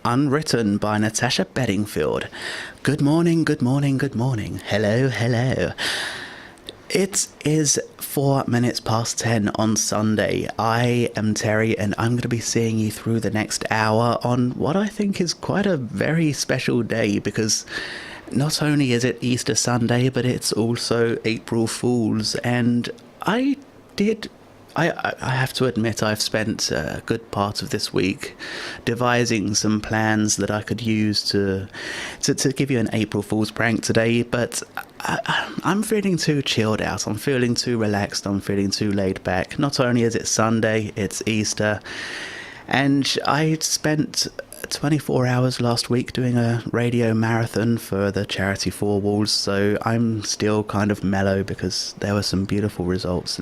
Unwritten by Natasha Bedingfield. Good morning, good morning, good morning. Hello, hello. It is 4 minutes past 10 on Sunday. I am Terry and I'm going to be seeing you through the next hour on what I think is quite a very special day, because not only is it Easter Sunday, but it's also April Fool's. And I have to admit, I've spent a good part of this week devising some plans that I could use to give you an April Fool's prank today, but I'm feeling too chilled out, I'm feeling too relaxed, I'm feeling too laid back. Not only is it Sunday, it's Easter, and I spent 24 hours last week doing a radio marathon for the charity Four Walls, so I'm still kind of mellow because there were some beautiful results.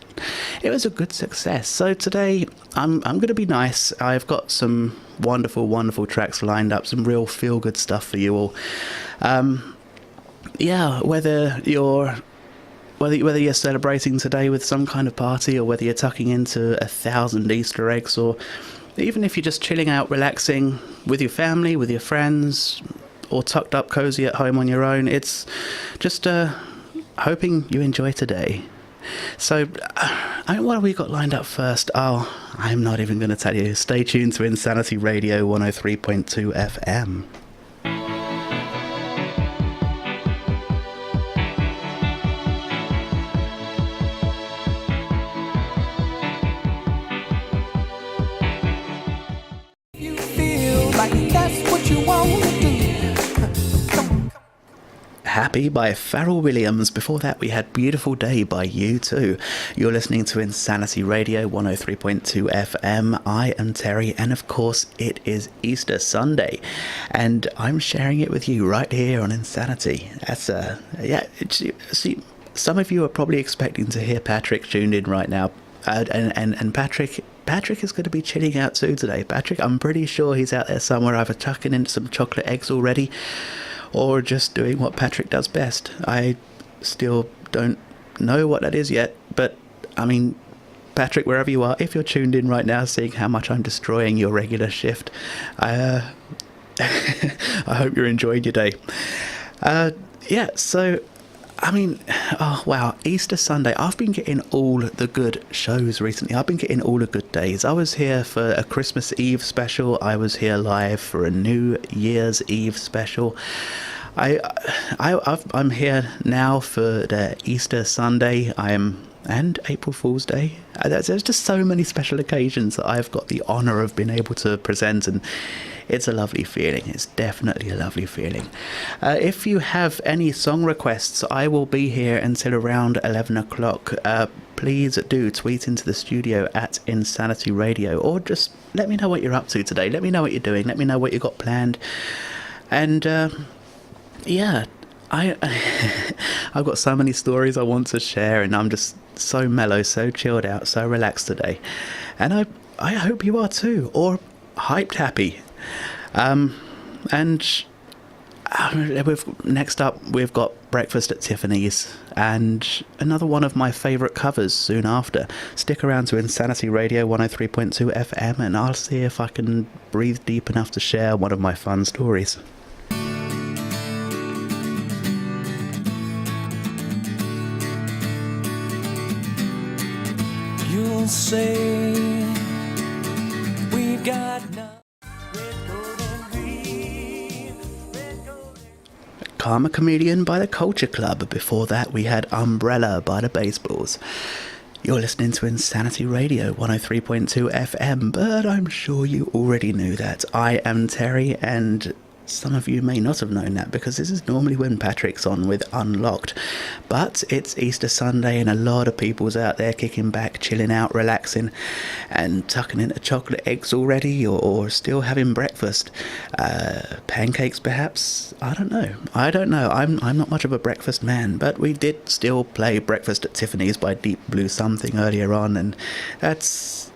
It was a good success. So today I'm going to be nice. I've got some wonderful tracks lined up, some real feel-good stuff for you all. Whether you're celebrating today with some kind of party, or whether you're tucking into 1,000 Easter eggs, or even if you're just chilling out, relaxing with your family, with your friends, or tucked up cozy at home on your own, it's just hoping you enjoy today. So, what have we got lined up first? Oh, I'm not even going to tell you. Stay tuned to Insanity Radio 103.2 FM. Happy by Pharrell Williams. Before that we had Beautiful Day by U2. You're listening to Insanity Radio 103.2 FM. I am Terry, and of course it is Easter Sunday, and I'm sharing it with you right here on Insanity. See, some of you are probably expecting to hear Patrick tuned in right now, and Patrick is going to be chilling out too today. Patrick, I'm pretty sure he's out there somewhere, either tucking in some chocolate eggs already, or just doing what Patrick does best. I still don't know what that is yet, but I mean, Patrick, wherever you are, if you're tuned in right now, seeing how much I'm destroying your regular shift, I hope you're enjoying your day. So, I mean, oh wow, Easter Sunday. I've been getting all the good shows recently. I've been getting all the good days. I was here for a Christmas Eve special. I was here live for a New Year's Eve special. I'm here now for the Easter Sunday. And April Fool's Day. There's just so many special occasions that I've got the honour of being able to present, and it's a lovely feeling. It's definitely a lovely feeling. If you have any song requests, I will be here until around 11 o'clock. Please do tweet into the studio at Insanity Radio, or just let me know what you're up to today. Let me know what you're doing. Let me know what you got planned. And I've got so many stories I want to share, and I'm just so mellow, so chilled out, so relaxed today. And I hope you are too, or hyped happy. Next up we've got Breakfast at Tiffany's, and another one of my favourite covers soon after. Stick around to Insanity Radio 103.2 FM, and I'll see if I can breathe deep enough to share one of my fun stories. You'll say we've got Karma Chameleon by the Culture Club. Before that we had Umbrella by the Baseballs. You're listening to Insanity Radio 103.2 FM, but I'm sure you already knew that. I am Terry, and some of you may not have known that, because this is normally when Patrick's on with Unlocked. But it's Easter Sunday, and a lot of people's out there kicking back, chilling out, relaxing, and tucking into chocolate eggs already, or still having breakfast. Pancakes, perhaps? I don't know. I'm not much of a breakfast man, but we did still play Breakfast at Tiffany's by Deep Blue Something earlier on, and that's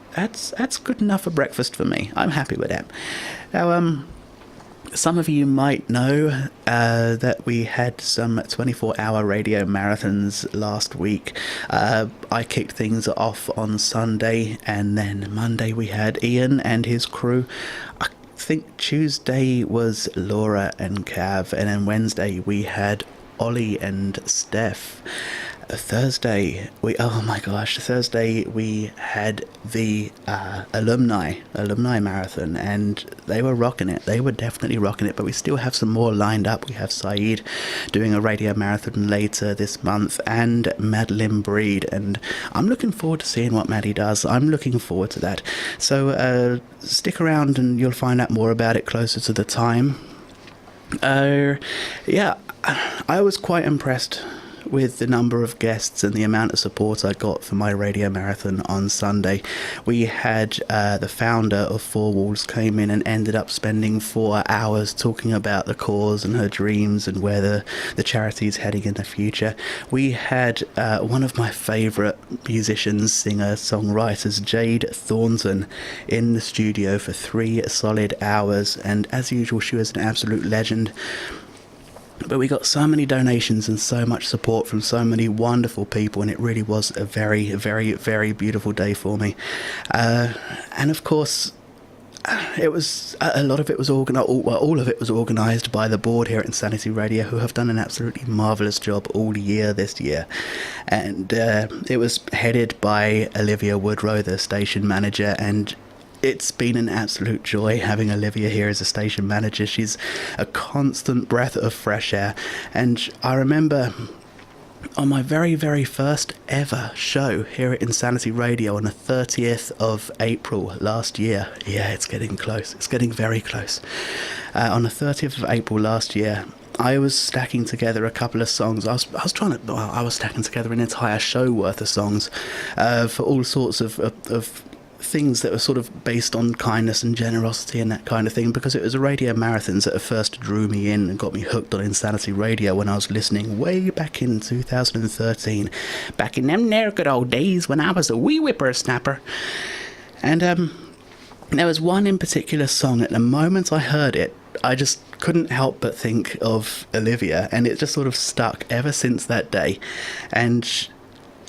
good enough for breakfast for me. I'm happy with that. Now, some of you might know that we had some 24-hour radio marathons last week. I kicked things off on Sunday, and then Monday we had Ian and his crew. think Tuesday was Laura and Cav, and then Wednesday we had Ollie and Steph. Thursday we had the alumni marathon, and they were rocking it. They were definitely rocking it, but we still have some more lined up. We have Saeed doing a radio marathon later this month, and Madeline Breed, and I'm looking forward to seeing what Maddie does. I'm looking forward to that. So stick around and you'll find out more about it closer to the time. Yeah, I was quite impressed with the number of guests and the amount of support I got for my radio marathon on Sunday. We had the founder of Four Walls came in and ended up spending 4 hours talking about the cause and her dreams and where the charity is heading in the future. We had one of my favourite musicians, singer, songwriters, Jade Thornton, in the studio for 3 solid hours, and as usual she was an absolute legend. But we got so many donations and so much support from so many wonderful people, and it really was a very, very, very beautiful day for me. And of course, it was a lot of it was organised. All of it was organised by the board here at Insanity Radio, who have done an absolutely marvellous job all year this year. And it was headed by Olivia Woodrow, the station manager, and it's been an absolute joy having Olivia here as a station manager. She's a constant breath of fresh air. And I remember on my very, very first ever show here at Insanity Radio on the 30th of April last year. Yeah, it's getting close. It's getting very close. On the 30th of April last year, I was stacking together a couple of songs. I was stacking together an entire show worth of songs for all sorts of things that were sort of based on kindness and generosity and that kind of thing, because it was a radio marathons that first drew me in and got me hooked on Insanity Radio when I was listening way back in 2013, back in them there good old days when I was a wee whippersnapper. And there was one in particular song, at the moment I heard it, I just couldn't help but think of Olivia, and it just sort of stuck ever since that day. And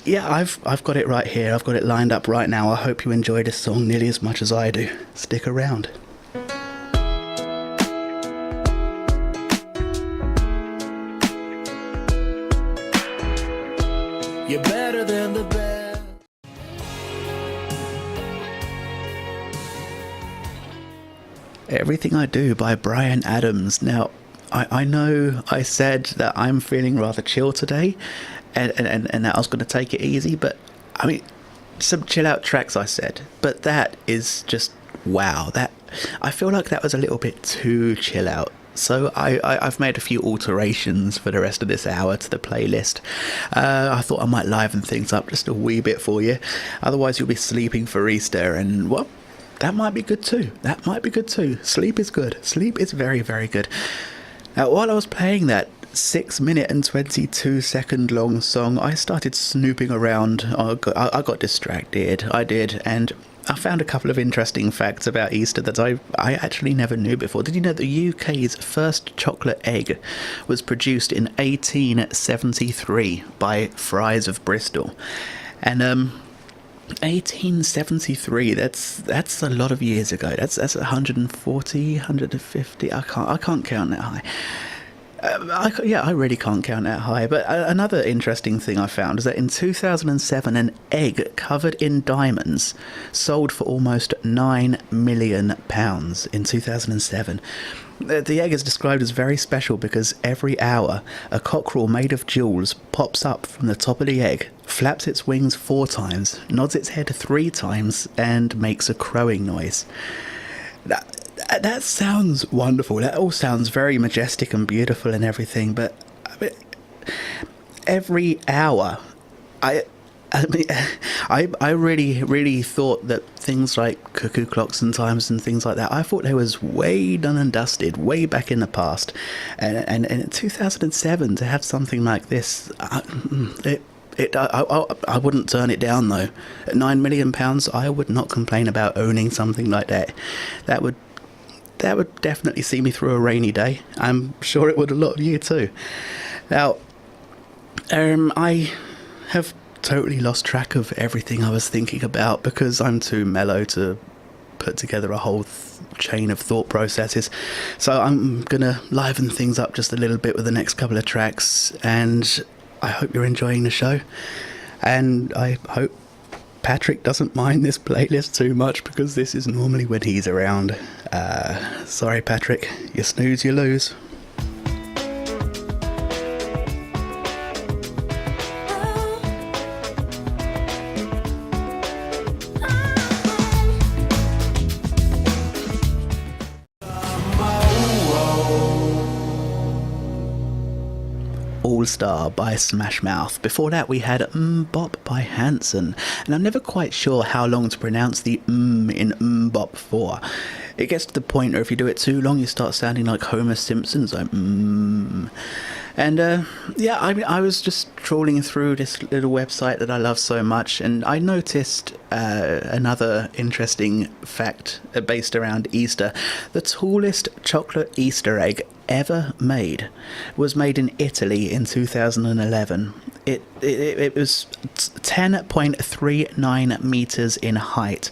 yeah, I've got it right here. I've got it lined up right now. I hope you enjoy this song nearly as much as I do. Stick around. You're better than the best. Everything I Do by Bryan Adams. Now, I know I said that I'm feeling rather chill today, and that I was going to take it easy, but I mean, some chill out tracks I said, but that is just wow. That I feel like that was a little bit too chill out. So I've made a few alterations for the rest of this hour to the playlist. I thought I might liven things up just a wee bit for you. Otherwise you'll be sleeping for Easter, and well, that might be good too. That might be good too. Sleep is good. Sleep is very, very good. Now, while I was playing that 6-minute and 22-second long song, I started snooping around. I got distracted. I did, and I found a couple of interesting facts about Easter that I actually never knew before. Did you know the UK's first chocolate egg was produced in 1873 by Fries of Bristol? And 1873, that's a lot of years ago. That's 140, 150. I can't count that high. I really can't count that high. But another interesting thing I found is that in 2007, an egg covered in diamonds sold for almost £9 million in 2007. The egg is described as very special because every hour a cockerel made of jewels pops up from the top of the egg, flaps its wings 4 times, nods its head 3 times, and makes a crowing noise. That sounds wonderful. That all sounds very majestic and beautiful and everything, but I mean, every hour, I really thought that things like cuckoo clocks and times and things like that, I thought they was way done and dusted, way back in the past. And in 2007, to have something like this, I wouldn't turn it down though. At £9 million, I would not complain about owning something like that. That would definitely see me through a rainy day. I'm sure it would a lot of you too. Now, I have totally lost track of everything I was thinking about because I'm too mellow to put together a whole chain of thought processes. So I'm gonna liven things up just a little bit with the next couple of tracks, and I hope you're enjoying the show, and I hope Patrick doesn't mind this playlist too much, because this is normally when he's around. Sorry Patrick, you snooze you lose. All Star by Smash Mouth. Before that we had Mmmbop by Hanson, and I'm never quite sure how long to pronounce the in Mmmbop for. It gets to the point where if you do it too long you start sounding like Homer Simpson, so And yeah, I was just trawling through this little website that I love so much, and I noticed another interesting fact based around Easter. The tallest chocolate Easter egg ever made was made in Italy in 2011. It was 10.39 meters in height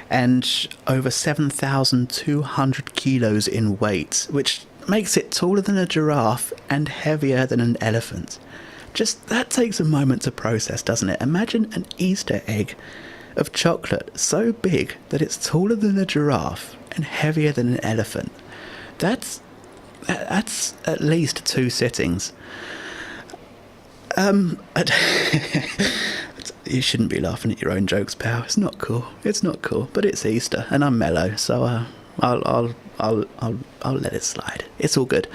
and over 7,200 kilos in weight, which makes it taller than a giraffe and heavier than an elephant. Just that takes a moment to process, doesn't it? Imagine an Easter egg of chocolate so big that it's taller than a giraffe and heavier than an elephant. That's at least 2 sittings. You shouldn't be laughing at your own jokes, pal. It's not cool. It's not cool. But it's Easter, and I'm mellow, so I'll let it slide. It's all good.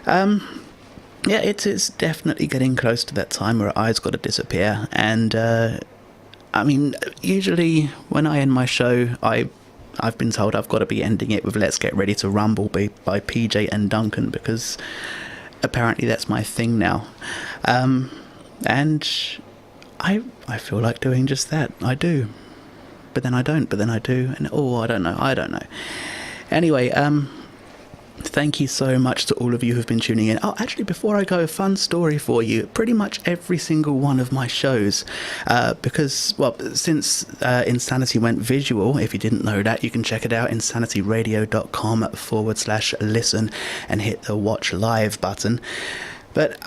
Yeah, it's definitely getting close to that time where I's got to disappear. And I mean, usually when I end my show, I've been told I've got to be ending it with "Let's Get Ready to Rumble" by PJ and Duncan, because apparently that's my thing now. And I feel like doing just that. I do. But then I don't, but then I do, and I don't know. Anyway, thank you so much to all of you who've been tuning in. Oh, actually, before I go, a fun story for you. Pretty much every single one of my shows, because, well, since Insanity went visual, if you didn't know that, you can check it out, insanityradio.com/listen, and hit the watch live button. But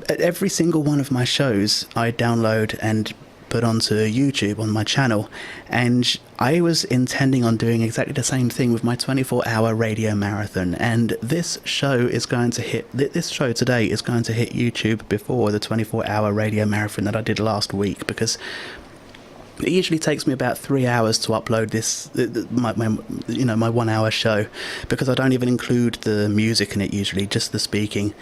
every single one of my shows I download and put onto YouTube on my channel, and I was intending on doing exactly the same thing with my 24-hour radio marathon, and this show today is going to hit YouTube before the 24-hour radio marathon that I did last week, because it usually takes me about 3 hours to upload my 1 hour show, because I don't even include the music in it usually, just the speaking.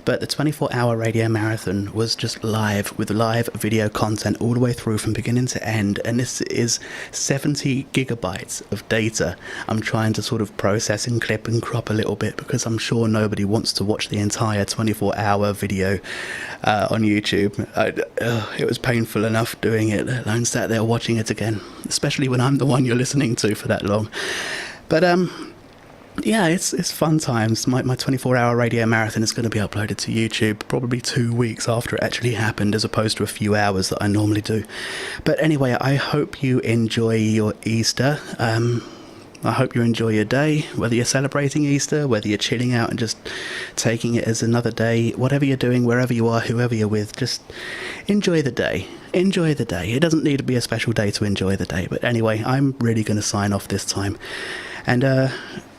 But the 24-hour radio marathon was just live, with live video content all the way through from beginning to end, and this is 70 gigabytes of data I'm trying to sort of process and clip and crop a little bit, because I'm sure nobody wants to watch the entire 24-hour video on YouTube. It was painful enough doing it, let alone sat there watching it again, especially when I'm the one you're listening to for that long. But yeah, it's fun times. My 24-hour radio marathon is going to be uploaded to YouTube probably 2 weeks after it actually happened, as opposed to a few hours that I normally do. But anyway, I hope you enjoy your Easter. I hope you enjoy your day, whether you're celebrating Easter, whether you're chilling out and just taking it as another day, whatever you're doing, wherever you are, whoever you're with, just enjoy the day. Enjoy the day. It doesn't need to be a special day to enjoy the day. But anyway, I'm really going to sign off this time. And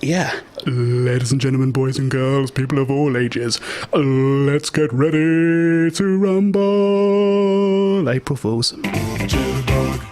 yeah, ladies and gentlemen, boys and girls, people of all ages, let's get ready to rumble. April Fools. Jitterbug.